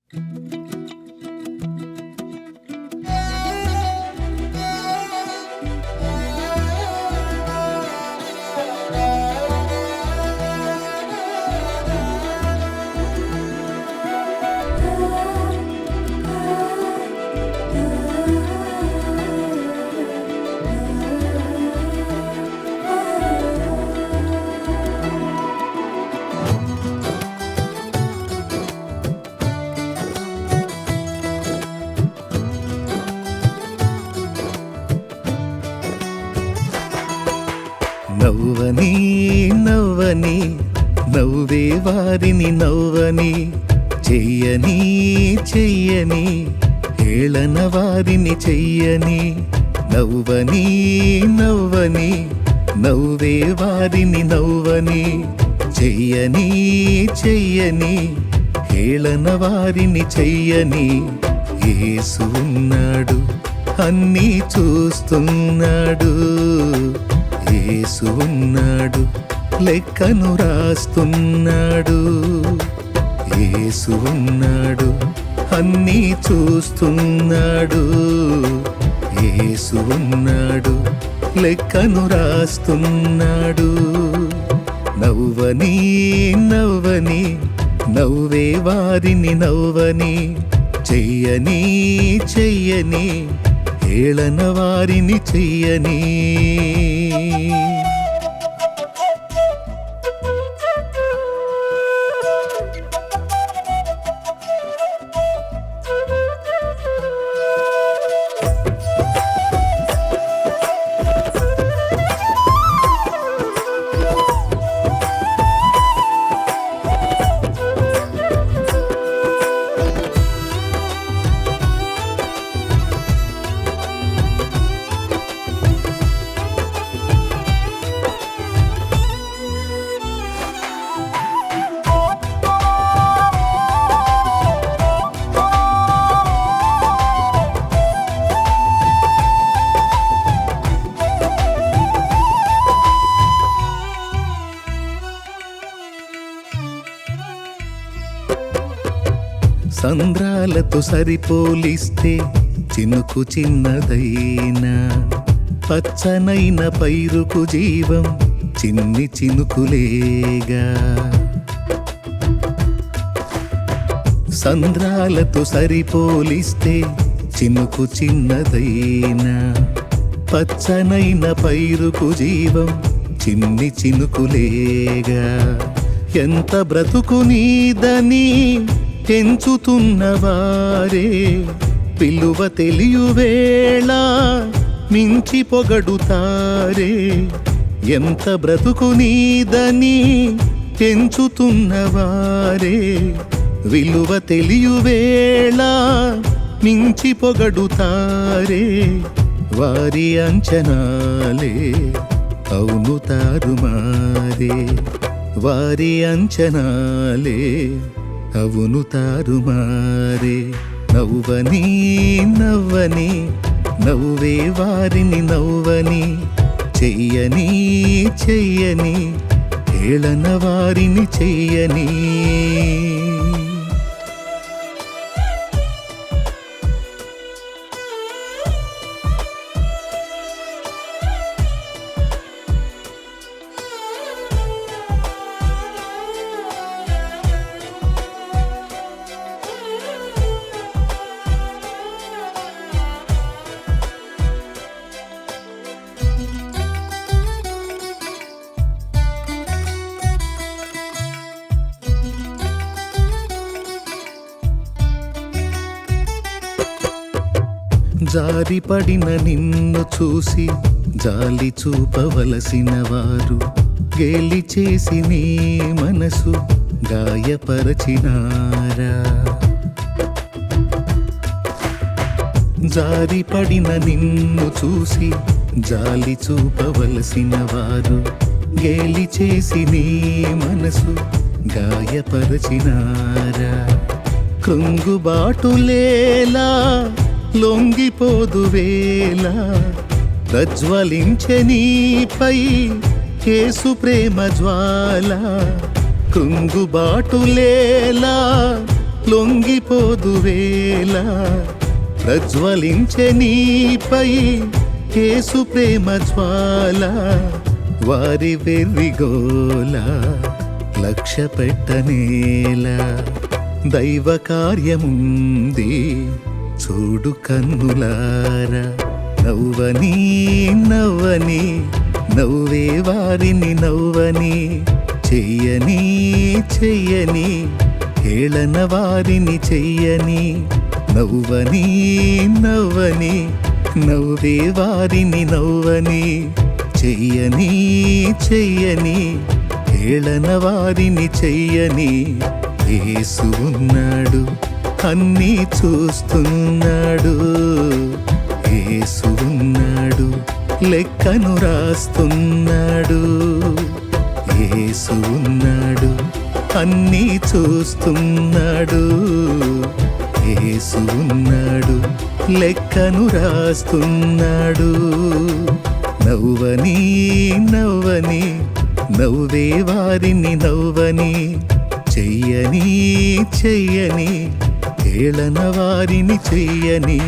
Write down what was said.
నవ్వని నవ్వని నవ్వే వారిని నవ్వని చెయ్యని చెయ్యని హేళన వారిని చెయ్యని నవ్వని నవ్వని నవ్వే వారిని నవ్వని చెయ్యని చెయ్యని హేళన వారిని చెయ్యని యేసు ఉన్నాడు, అన్నీ చూస్తున్నాడు. యేసు ఉన్నాడు, లెక్కను రాస్తున్నాడు. యేసు ఉన్నాడు, అన్నీ చూస్తున్నాడు. యేసు ఉన్నాడు, లెక్కను రాస్తున్నాడు. నవ్వని నవ్వని నవ్వే వారిని నవ్వని చెయ్యని చెయ్యని హేళన వారిని చెయ్యని. సంద్రాలతో సరిపోలిస్తే చినుకు చిన్నదైనా, పచ్చనైన పైరుకు జీవం చిన్ని చినుకులేగా. సంద్రాలతో సరిపోలిస్తే చినుకు చిన్నదైనా, పచ్చనైన పైరుకు జీవం చిన్ని చినుకులేగా. ఎంత బ్రతుకు నీదని పెంచుతున్నవారే పిలువ తెలియవేళ మించి పొగడుతారే. ఎంత బ్రతుకు నీదని పెంచుతున్నవారే విలువ తెలియవేళ మించి పొగడుతారే. వారి అంచనాలే అవును తారుమారే. వారి అంచనాలే అవును తారుమారే. నవ్వని నవ్వని నవ్వే వారిని నవ్వని చెయ్యని చెయ్యని హేళన వారిని చెయ్యని. జారిపడిన నిన్ను చూసి జాలి చూపవలసిన వారు గేలి చేసి నీ మనసు గాయపరచినారా. జారిపడిన నిన్ను చూసి జాలి చూపవలసిన వారు గేలి చేసి నీ మనసు గాయపరచినారా. కృంగుబాటులేలా లొంగిపోదువేళ ప్రజ్వలించె నీపై యేసు ప్రేమ జ్వాల. కృంగుబాటులేలా లొంగిపోదువేళ ప్రజ్వలించే నీపై యేసు ప్రేమ జ్వాల వారి వెర్రిగోల లక్ష్య పెట్టనేలా దైవ కార్యముంది చూడు కన్నులారా నవ్వని నవ్వని నవ్వే వారిని నవ్వని చెయ్యని చెయ్యని హేళన వారిని చెయ్యని నవ్వని నవ్వని నవ్వే వారిని నవ్వని చెయ్యని చెయ్యని హేళన వారిని చెయ్యని యేసు ఉన్నాడు అన్నీ చూస్తున్నాడు యేసు ఉన్నాడు లెక్కను రాస్తున్నాడు యేసు ఉన్నాడు అన్నీ చూస్తున్నాడు యేసు ఉన్నాడు లెక్కను రాస్తున్నాడు నవ్వని నవ్వని నవ్వే వారిని నవ్వని చెయ్యని చెయ్యని హేళన వారిని చెయ్యని